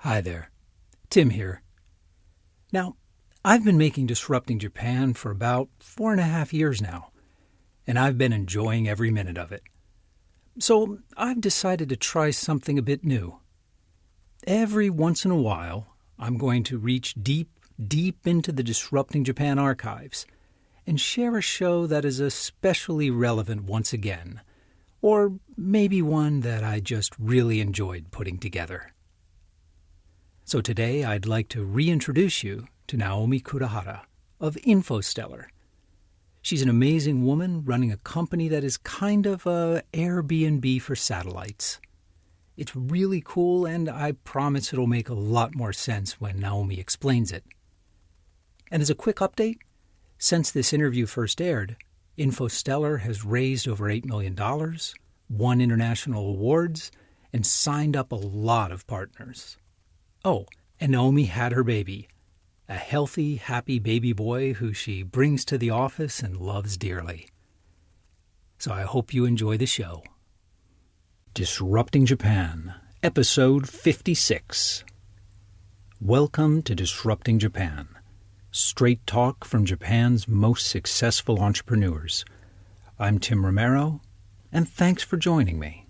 Hi there, Tim here. Now, I've been making Disrupting Japan for about 4.5 years now, and I've been enjoying every minute of it. So I've decided to try something a bit new. Every once in a while, I'm going to reach deep into the Disrupting Japan archives and share a show that is especially relevant once again, or maybe one that I just really enjoyed putting together. So today I'd like to reintroduce you to Naomi Kurahara of InfoStellar. She's an amazing woman running a company that is kind of a Airbnb for satellites. It's really cool, and I promise it'll make a lot more sense when Naomi explains it. And as a quick update, since this interview first aired, InfoStellar has raised over $8 million, won international awards, and signed up a lot of partners. Oh, and Naomi had her baby, a healthy, happy baby boy who she brings to the office and loves dearly. So I hope you enjoy the show. Disrupting Japan, Episode 56. Welcome to Disrupting Japan, straight talk from Japan's most successful entrepreneurs. I'm Tim Romero, and thanks for joining me.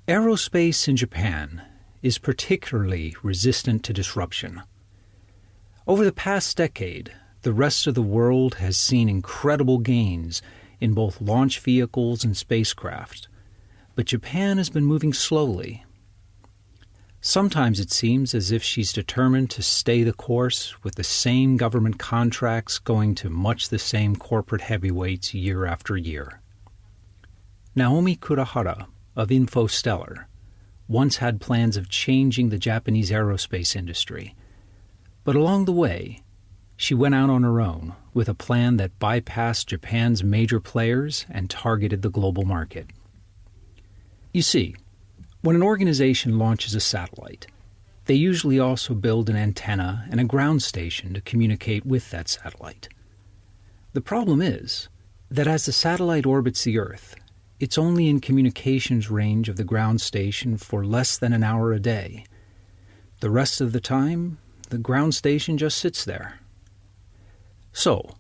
Aerospace in Japan is particularly resistant to disruption. Over the past decade, the rest of the world has seen incredible gains in both launch vehicles and spacecraft, but Japan has been moving slowly. Sometimes it seems as if she's determined to stay the course with the same government contracts going to much the same corporate heavyweights year after year. Naomi Kurahara of InfoStellar once had plans of changing the Japanese aerospace industry, but along the way, she went out on her own with a plan that bypassed Japan's major players and targeted the global market. You see, when an organization launches a satellite, they usually also build an antenna and a ground station to communicate with that satellite. The problem is that as the satellite orbits the Earth, it's only in communications range of the ground station for less than an hour a day. The rest of the time, the ground station just sits there. So,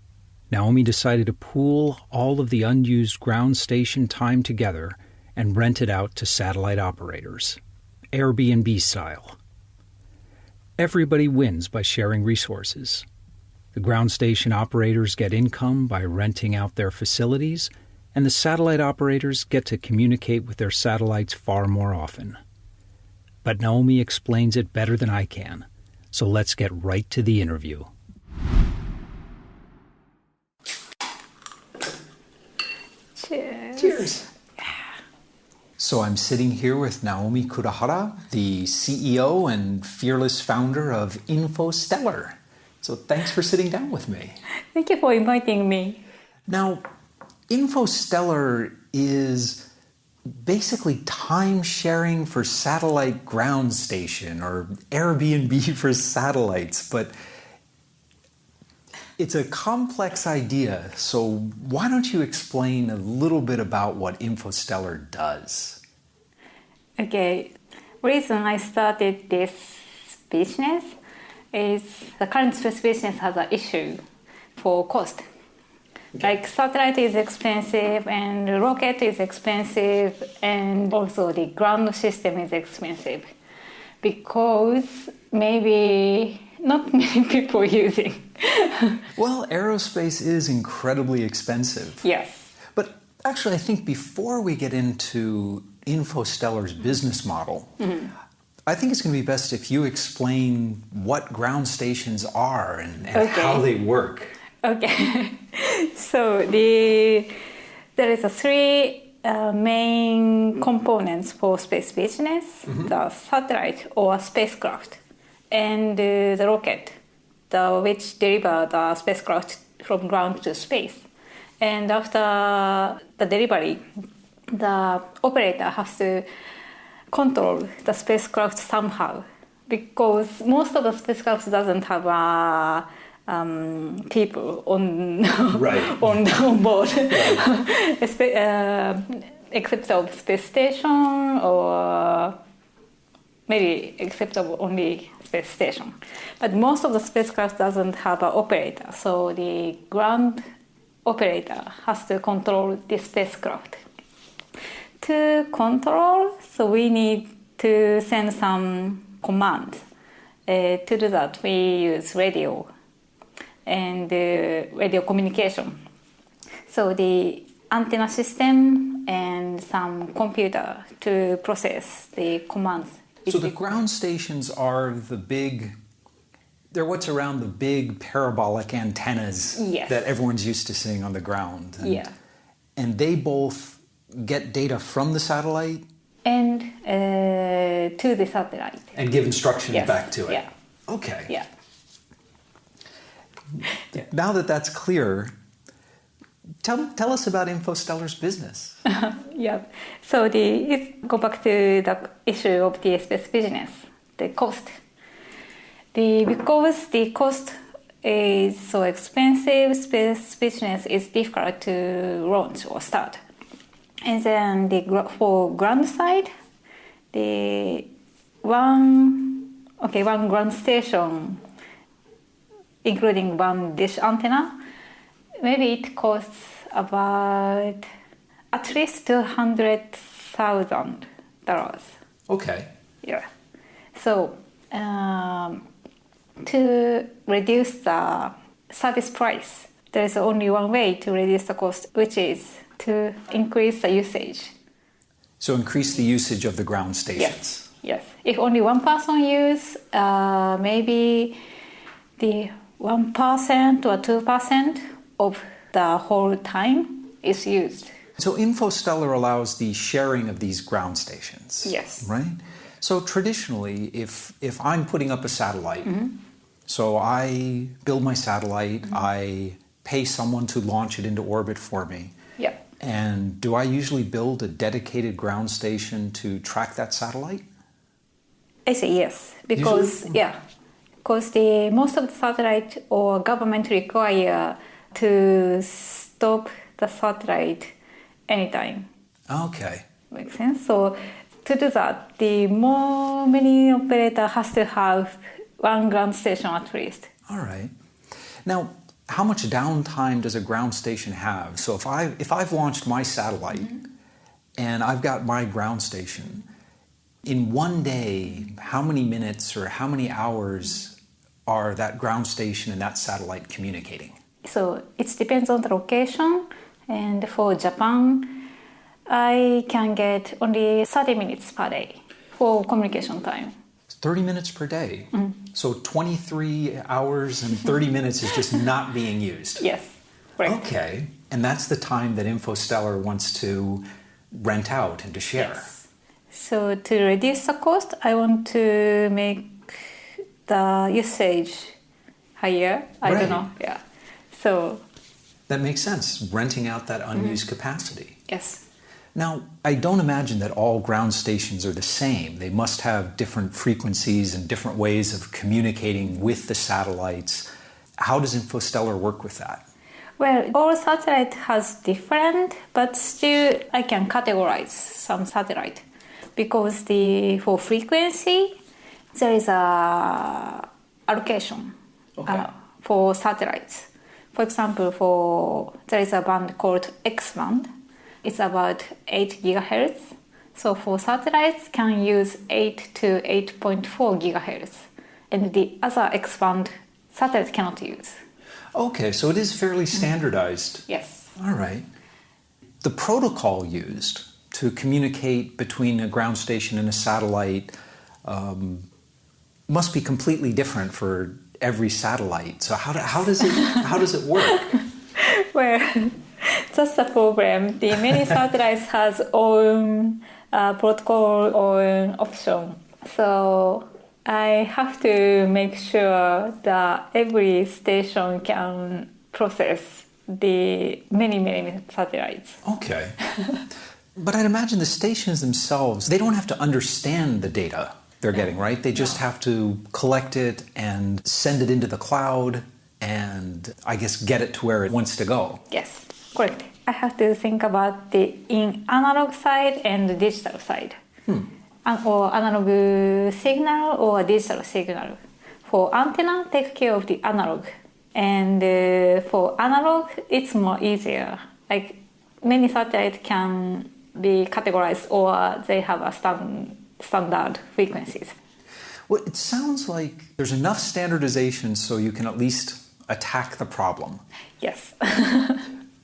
Naomi decided to pool all of the unused ground station time together and rent it out to satellite operators, Airbnb style. Everybody wins by sharing resources. The ground station operators get income by renting out their facilities, and the satellite operators get to communicate with their satellites far more often. But Naomi explains it better than I can, so let's get right to the interview. Cheers. Cheers. So I'm sitting here with Naomi Kurahara, the CEO and fearless founder of InfoStellar. So thanks for sitting down with me. Thank you for inviting me. Now, InfoStellar is basically time sharing for satellite ground station, or Airbnb for satellites, but it's a complex idea. So why don't you explain a little bit about what InfoStellar does? Okay, reason I started this business is the current space business has an issue for cost. Okay. Like satellite is expensive, and rocket is expensive, and also the ground system is expensive because maybe not many people using. Well, aerospace is incredibly expensive. Yes. But actually, I think before we get into InfoStellar's business model, I think it's going to be best if you explain what ground stations are and how they work. Okay. So there is a three main components for space business: the satellite or spacecraft, and the rocket, which deliver the spacecraft from ground to space. And after the delivery, the operator has to control the spacecraft somehow, because most of the spacecraft doesn't have a people on on board, except of space station or maybe except of only space station. But most of the spacecraft doesn't have an operator, so the ground operator has to control the spacecraft. To control, so we need to send some commands. To do that, we use radio and radio communication. So the antenna system and some computer to process the commands. So the ground stations are they're what's around the big parabolic antennas that everyone's used to seeing on the ground. And they both get data from the satellite? And to the satellite. And give instructions back to it? Yeah. Okay. Yeah. Now that that's clear, tell us about InfoStellar's business. So go back to the issue of the space business, the cost. Because the cost is so expensive, space business is difficult to launch or start. And then for ground side, one ground station, including one dish antenna, maybe it costs about at least $200,000. Okay. Yeah. So to reduce the service price, there is only one way to reduce the cost, which is to increase the usage. So increase the usage of the ground stations. Yes. If only one person use, maybe the 1% or 2% of the whole time is used. So InfoStellar allows the sharing of these ground stations. Yes. Right? So traditionally, if I'm putting up a satellite, so I build my satellite, I pay someone to launch it into orbit for me. Yeah. And do I usually build a dedicated ground station to track that satellite? I say yes, because most of the satellite or government require to stop the satellite anytime. Okay. Makes sense. So to do that, many operator has to have one ground station at least. All right. Now, how much downtime does a ground station have? So if I've launched my satellite and I've got my ground station, in one day, how many minutes or how many hours are that ground station and that satellite communicating? So it depends on the location. And for Japan, I can get only 30 minutes per day for communication time. 30 minutes per day? So 23 hours and 30 minutes is just not being used? Yes, correct. Okay. And that's the time that InfoStellar wants to rent out and to share. Yes. So to reduce the cost, I want to make the usage higher. I don't know. Yeah. So that makes sense. Renting out that unused capacity. Yes. Now, I don't imagine that all ground stations are the same. They must have different frequencies and different ways of communicating with the satellites. How does InfoStellar work with that? Well, all satellite has different, but still I can categorize some satellite because for frequency there is a allocation for satellites. For example, there is a band called X band. It's about 8 gigahertz. So for satellites, can use 8 to 8.4 gigahertz. And the other X band, satellite cannot use. Okay, so it is fairly standardized. Yes. All right. The protocol used to communicate between a ground station and a satellite must be completely different for every satellite. So how does it work? Well, that's the problem. Many satellites has own protocol or option. So I have to make sure that every station can process the many satellites. Okay. But I'd imagine the stations themselves, they don't have to understand the data they're getting, right? They just have to collect it and send it into the cloud and, I guess, get it to where it wants to go. Yes, correct. I have to think about the analog side and the digital side. or analog signal or digital signal. For antenna, take care of the analog. And for analog, it's more easier. Like many satellites can be categorized or they have a standard frequencies. Well, it sounds like there's enough standardization so you can at least attack the problem. Yes.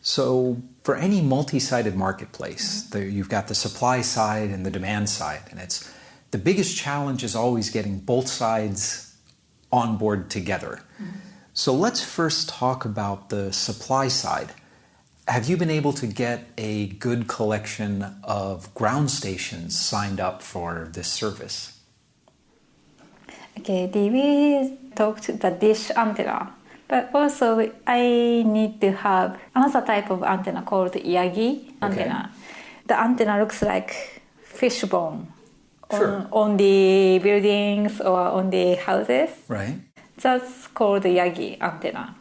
So for any multi-sided marketplace, you've got the supply side and the demand side, and it's the biggest challenge is always getting both sides on board together. So let's first talk about the supply side. Have you been able to get a good collection of ground stations signed up for this service? Okay, we talked the dish antenna, but also I need to have another type of antenna called Yagi antenna. The antenna looks like fishbone on the buildings or on the houses. Right. That's called Yagi antenna.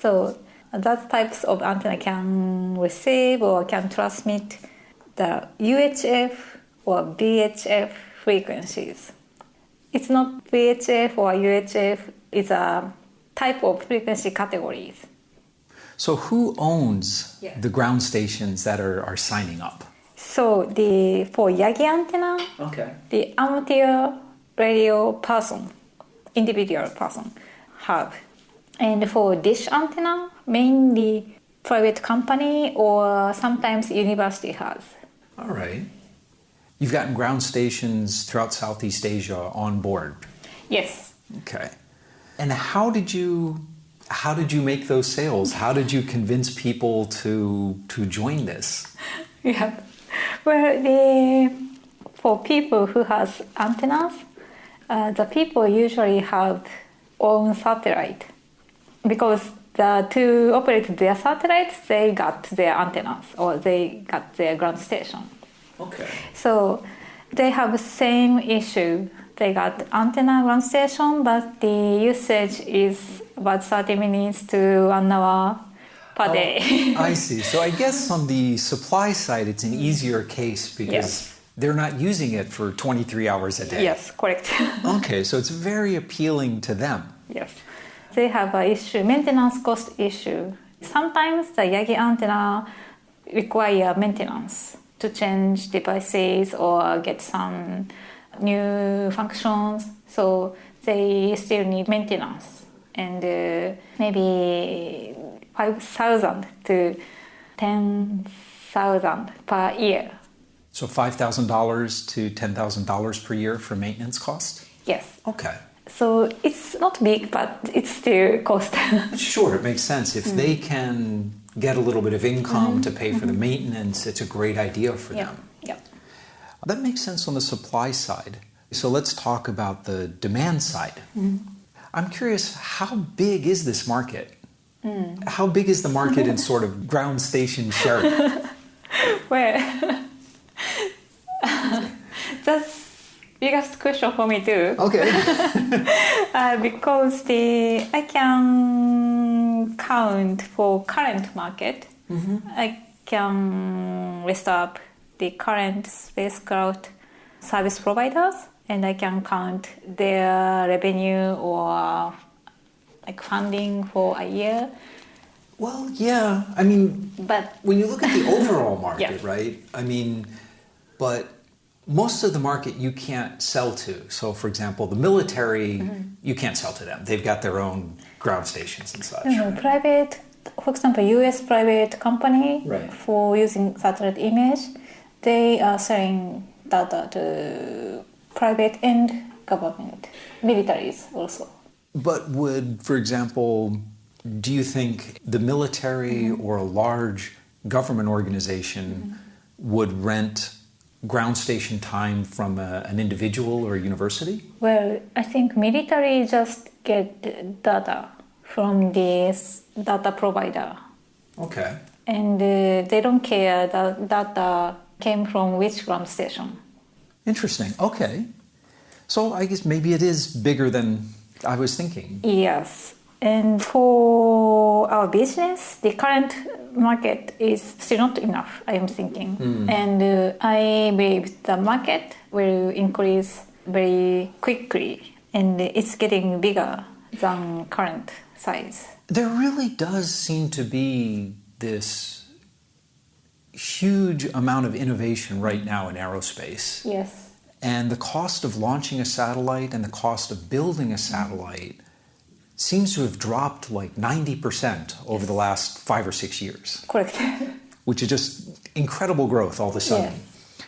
So that types of antenna can receive or can transmit the UHF or VHF frequencies. It's not VHF or UHF, it's a type of frequency categories. So who owns the ground stations that are signing up? So for Yagi antenna, the amateur radio person, individual person have. And for dish antenna, mainly private company or sometimes university has. All right. You've gotten ground stations throughout Southeast Asia on board. Yes. Okay. And how did you make those sales? How did you convince people to join this? Yeah. Well, for people who has antennas, the people usually have own satellite because to operate their satellites, they got their antennas or they got their ground station. Okay. So they have the same issue. They got antenna ground station, but the usage is about 30 minutes to 1 hour per day. I see. So I guess on the supply side, it's an easier case because they're not using it for 23 hours a day. Yes, correct. Okay, so it's very appealing to them. Yes. They have an issue, maintenance cost issue. Sometimes the Yagi antenna require maintenance to change devices or get some new functions. So they still need maintenance. And maybe 5,000 to 10,000 per year. So $5,000 to $10,000 per year for maintenance cost? Yes. Okay. So it's not big, but it's still cost. Sure, it makes sense. If they can get a little bit of income to pay for the maintenance, it's a great idea for them. Yeah. That makes sense on the supply side. So let's talk about the demand side. I'm curious, how big is this market? How big is the market in sort of ground station sharing? Well, that's biggest question for me too. Okay. Because I can count for current market. I can list up the current spacecraft service providers, and I can count their revenue or like funding for a year. Well, yeah. I mean, but when you look at the overall market, right? I mean, but most of the market you can't sell to. So, for example, the military, you can't sell to them. They've got their own ground stations and such. Private, for example, U.S. private company for using satellite image, they are selling data to private and government, militaries also. But would, for example, do you think the military or a large government organization would rent ground station time from an individual or a university? Well, I think military just get data from this data provider. Okay. And they don't care that data came from which ground station. Interesting. Okay. So I guess maybe it is bigger than I was thinking. Yes. And for our business, the current market is still not enough, I am thinking. And I believe the market will increase very quickly, and it's getting bigger than current size. There really does seem to be this huge amount of innovation right now in aerospace. Yes. And the cost of launching a satellite and the cost of building a satellite seems to have dropped like 90% over the last 5 or 6 years. Correct. Which is just incredible growth all of a sudden. Yes.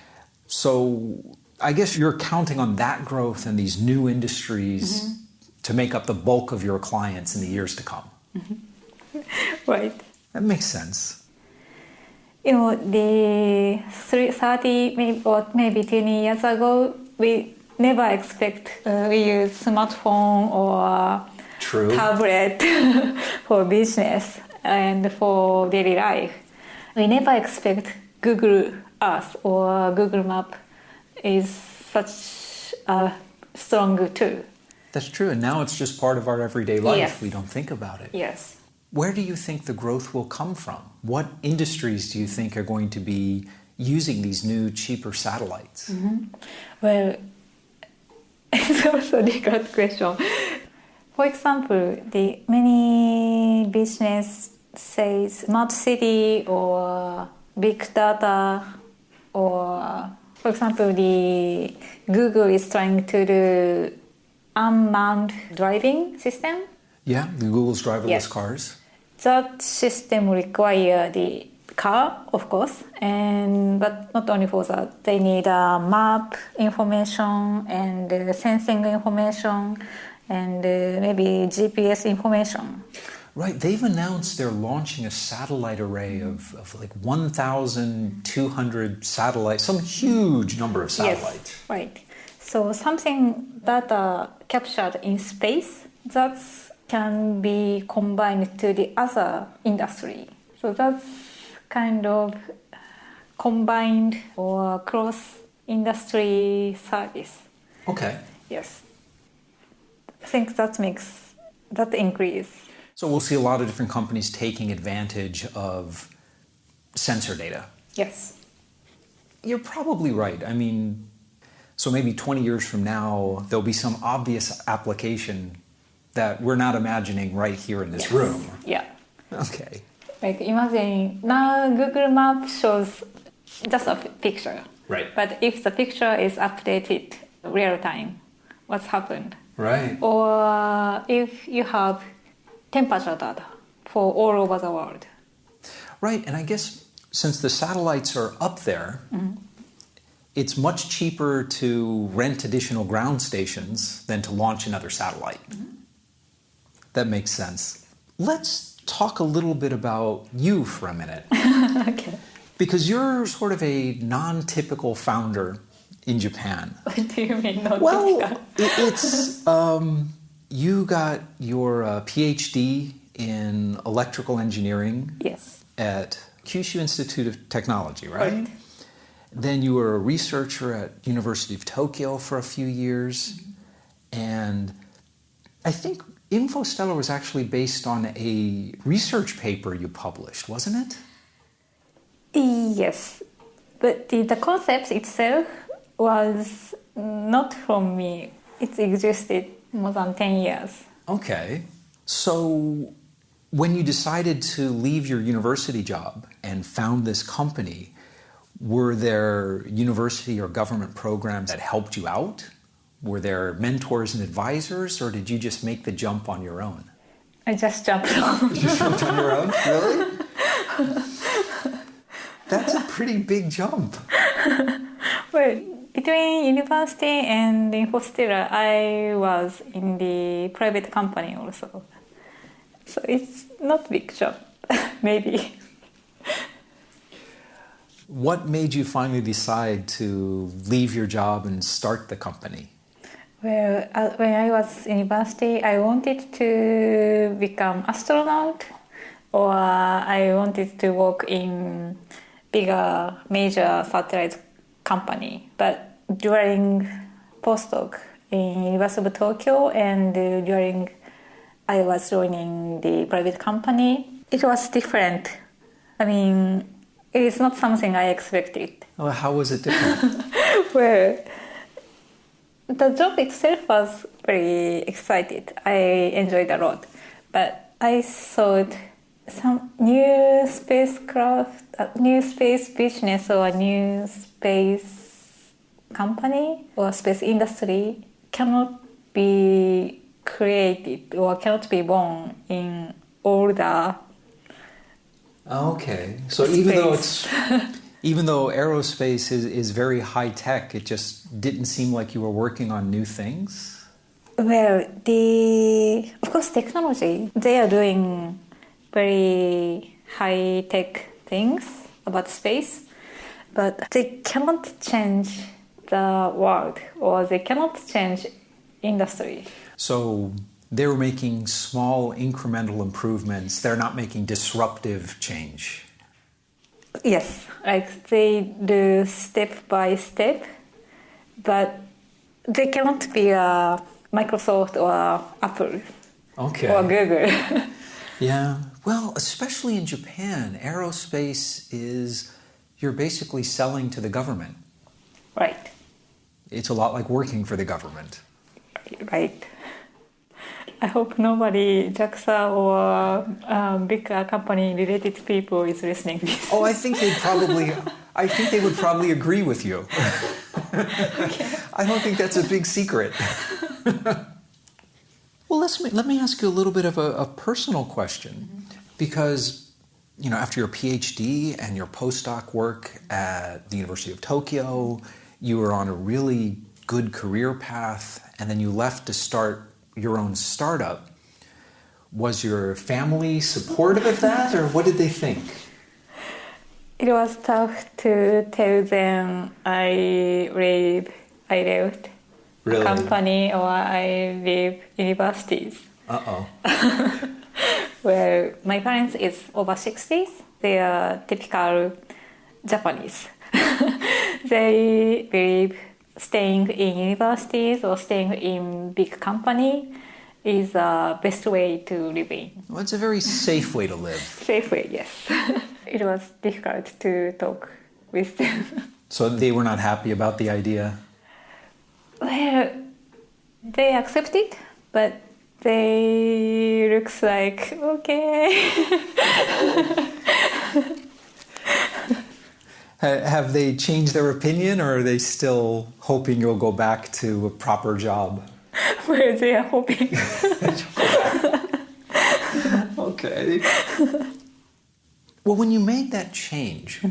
So I guess you're counting on that growth and these new industries to make up the bulk of your clients in the years to come. Right. That makes sense. You know, the 30 or maybe 20 years ago, we never expect we use smartphone or tablet for business and for daily life. We never expect Google Earth or Google Map is such a strong tool. That's true, and now it's just part of our everyday life. Yes. We don't think about it. Yes. Where do you think the growth will come from? What industries do you think are going to be using these new, cheaper satellites? Well, it's also a difficult question. For example, the many business say smart city or big data, or for example, the Google is trying to do unmanned driving system. Yeah, the Google's driverless cars. That system require the car, of course, but not only for that. They need a map information and sensing information and maybe GPS information. Right, they've announced they're launching a satellite array of like 1,200 satellites, some huge number of satellites. Yes, right. So something that captured in space, that can be combined to the other industry. So that's kind of combined or cross-industry service. Okay. Yes. I think that makes that increase. So we'll see a lot of different companies taking advantage of sensor data. Yes. You're probably right. I mean, so maybe 20 years from now, there'll be some obvious application that we're not imagining right here in this room. Yeah. Okay. Like imagine now Google Map shows just a picture. Right. But if the picture is updated real time, what's happened? Right. Or if you have temperature data for all over the world. Right, and I guess since the satellites are up there, it's much cheaper to rent additional ground stations than to launch another satellite. That makes sense. Let's talk a little bit about you for a minute. Okay. Because you're sort of a non-typical founder in Japan. What do you mean not Well, typical? it's you got your PhD in electrical engineering at Kyushu Institute of Technology, right? Then you were a researcher at University of Tokyo for a few years. And I think InfoStellar was actually based on a research paper you published, wasn't it? Yes. But the concept itself was not from me. It existed more than 10 years. Okay. So when you decided to leave your university job and found this company, were there university or government programs that helped you out? Were there mentors and advisors, or did you just make the jump on your own? I just jumped on. You just jumped on your own? Really? That's a pretty big jump. Well, between university and InfoStellar, I was in the private company also. So it's not big jump, maybe. What made you finally decide to leave your job and start the company? Well, when I was in university, I wanted to become astronaut, or I wanted to work in bigger, major satellite company. But during postdoc in University of Tokyo and during I was joining the private company. It was different. I mean, it is not something I expected. Well, how was it different? Well, the job itself was very excited. I enjoyed a lot. But I thought some new spacecraft, new space business or a new space company or space industry cannot be created or cannot be born in all the Okay, so space. even though aerospace is very high tech, it just didn't seem like you were working on new things. Well, of course, technology, they are doing very high tech things about space, but they cannot change the world or they cannot change industry. So they were making small incremental improvements. They're not making disruptive change. Yes, like they do step by step, but they cannot be a Microsoft or Apple Okay. or Google. Yeah. Well, especially in Japan, aerospace you're basically selling to the government. Right. It's a lot like working for the government. Right. I hope nobody, JAXA or big company related people is listening to this. Oh, I think they would probably agree with you. Okay. I don't think that's a big secret. Well, let me ask you a little bit of a personal question, because after your PhD and your postdoc work at the University of Tokyo, you were on a really good career path, and then you left to start your own startup. Was your family supportive of that, or what did they think? It was tough to tell them I left Really? a company or I leave universities. Uh-oh. Well, my parents is over 60s. They are typical Japanese. They believe staying in universities or staying in big company is the best way to live in. Well, it's a very safe way to live. Safe way, yes. It was difficult to talk with them. So they were not happy about the idea? Well, they accepted, but they looks like, okay. Have they changed their opinion, or are they still hoping you'll go back to a proper job? Well, they are hoping. Okay. Well, when you made that change,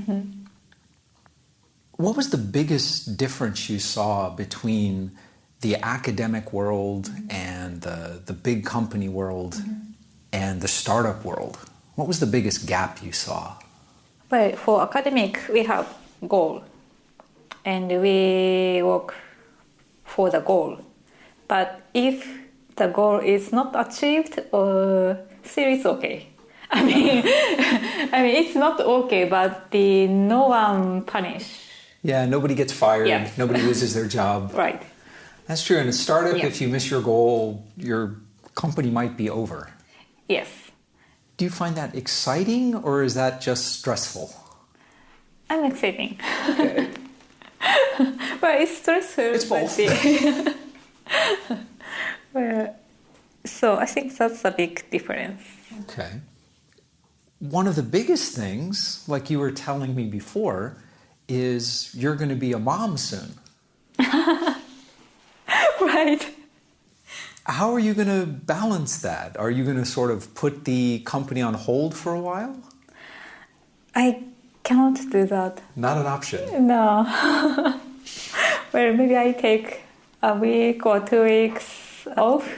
what was the biggest difference you saw between the academic world and the big company world and the startup world? What was the biggest gap you saw? Well, for academic, we have goal, and we work for the goal. But if the goal is not achieved, still it's okay. I mean, it's not okay, but no one punish. Yeah, nobody gets fired. Yeah. Nobody loses their job. Right. That's true. In a startup, Yeah. if you miss your goal, your company might be over. Yes. Do you find that exciting, or is that just stressful? I'm exciting. Okay. But it's stressful. It's both. Well, so I think that's a big difference. Okay. One of the biggest things, like you were telling me before, is you're going to be a mom soon. Right. How are you going to balance that? Are you going to sort of put the company on hold for a while? I cannot do that. Not an option. No. Well, maybe I take a week or 2 weeks off.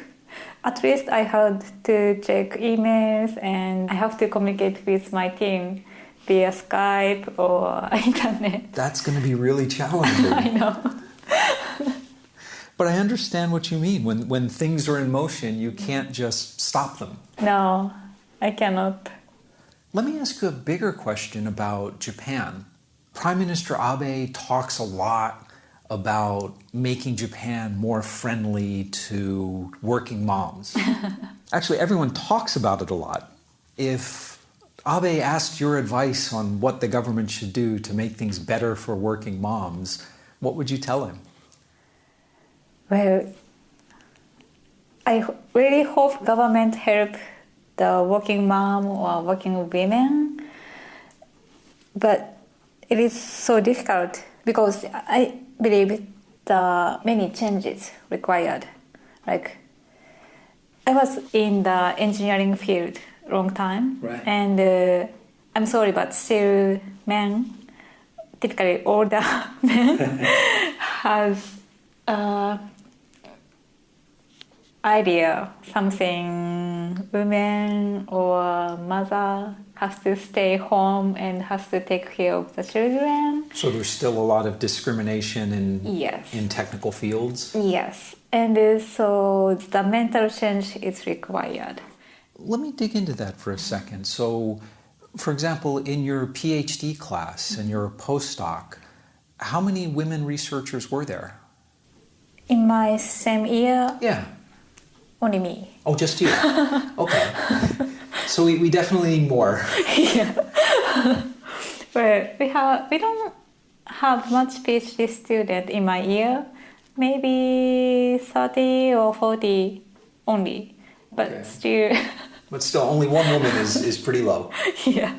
At least I had to check emails and I have to communicate with my team via Skype or internet. That's going to be really challenging. I know. But I understand what you mean. When things are in motion, you can't just stop them. No, I cannot. Let me ask you a bigger question about Japan. Prime Minister Abe talks a lot about making Japan more friendly to working moms. Actually, everyone talks about it a lot. If Abe asked your advice on what the government should do to make things better for working moms, what would you tell him? Well, I really hope government help the working mom or working women, but it is so difficult because I believe the many changes required. Like, I was in the engineering field long time, right. And I'm sorry, but still men, typically older men, has idea something women or mother has to stay home and has to take care of the children. So there's still a lot of discrimination in technical fields? Yes, and so the mental change is required. Let me dig into that for a second. So, for example, in your PhD class and your postdoc, how many women researchers were there? In my same year, Yeah. only me. Oh, just you? Okay. So we definitely need more. Yeah. But we don't have much PhD student in my year. Maybe 30 or 40 only. But Okay. still. But still, only one woman is pretty low. Yeah.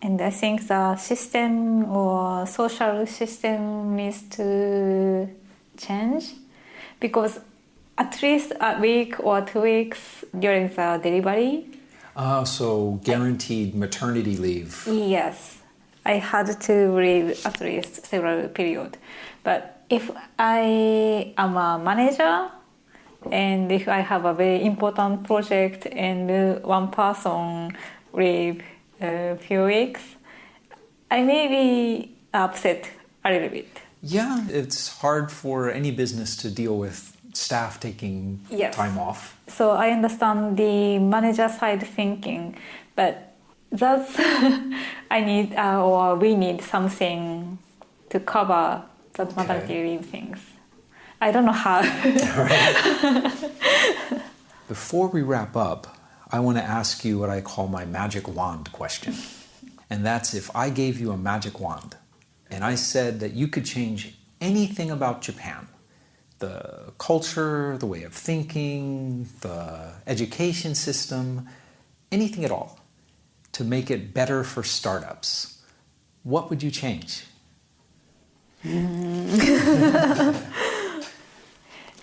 And I think the system or social system needs to change because at least a week or 2 weeks during the delivery. So guaranteed maternity leave. Yes, I had to leave at least several periods. But if I am a manager and if I have a very important project and one person leave a few weeks, I may be upset a little bit. Yeah, it's hard for any business to deal with staff taking time off. So I understand the manager side thinking, but that's I need or we need something to cover the maternity leave things. I don't know how. Before we wrap up, I want to ask you what I call my magic wand question. And that's if I gave you a magic wand and I said that you could change anything about Japan, the culture, the way of thinking, the education system, anything at all, to make it better for startups, what would you change?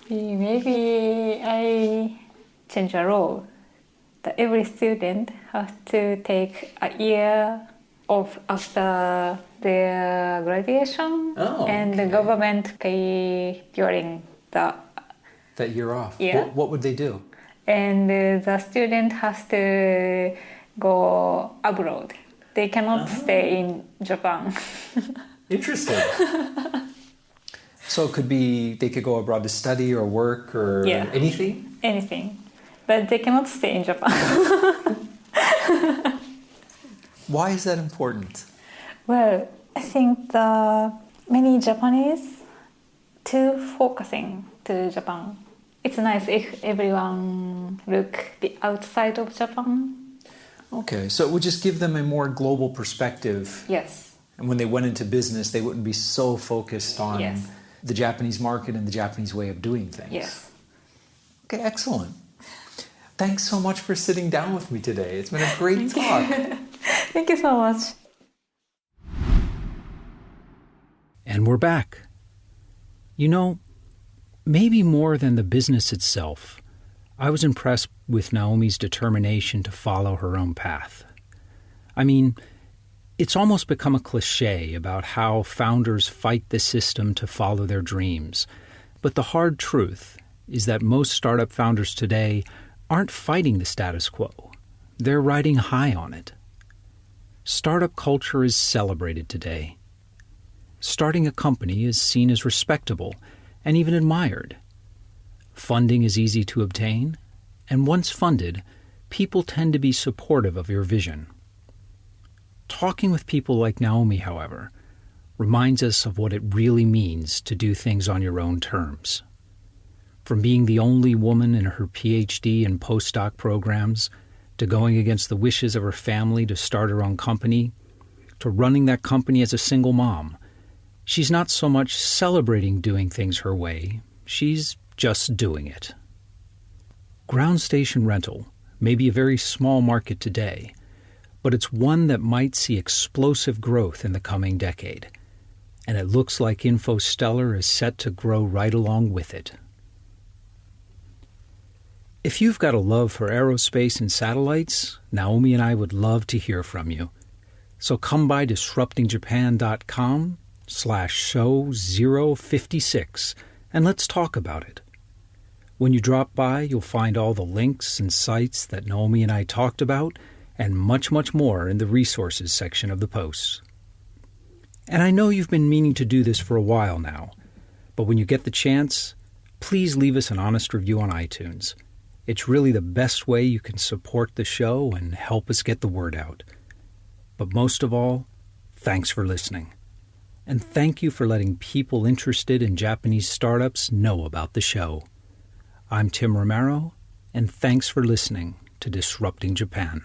Maybe I change a rule that every student has to take a year off after their graduation, and the government pay during that year off. Yeah. What would they do? And the student has to go abroad. They cannot stay in Japan. Interesting. So it could be they could go abroad to study or work or anything? Anything. But they cannot stay in Japan. Why is that important? Well, I think the many Japanese too focusing to Japan. It's nice if everyone look the outside of Japan. Okay, so it would just give them a more global perspective. Yes. And when they went into business, they wouldn't be so focused on the Japanese market and the Japanese way of doing things. Yes. Okay, excellent. Thanks so much for sitting down with me today. It's been a great talk. Thank you so much. And we're back. You know, maybe more than the business itself, I was impressed with Naomi's determination to follow her own path. I mean, it's almost become a cliche about how founders fight the system to follow their dreams. But the hard truth is that most startup founders today aren't fighting the status quo. They're riding high on it. Startup culture is celebrated today. Starting a company is seen as respectable and even admired. Funding is easy to obtain, and once funded, people tend to be supportive of your vision. Talking with people like Naomi, however, reminds us of what it really means to do things on your own terms. From being the only woman in her PhD and postdoc programs, to going against the wishes of her family to start her own company, to running that company as a single mom, she's not so much celebrating doing things her way, she's just doing it. Ground station rental may be a very small market today, but it's one that might see explosive growth in the coming decade, and it looks like InfoStellar is set to grow right along with it. If you've got a love for aerospace and satellites, Naomi and I would love to hear from you. So come by disruptingjapan.com/show056 and let's talk about it. When you drop by, you'll find all the links and sites that Naomi and I talked about and much, much more in the resources section of the posts. And I know you've been meaning to do this for a while now, but when you get the chance, please leave us an honest review on iTunes. It's really the best way you can support the show and help us get the word out. But most of all, thanks for listening. And thank you for letting people interested in Japanese startups know about the show. I'm Tim Romero, and thanks for listening to Disrupting Japan.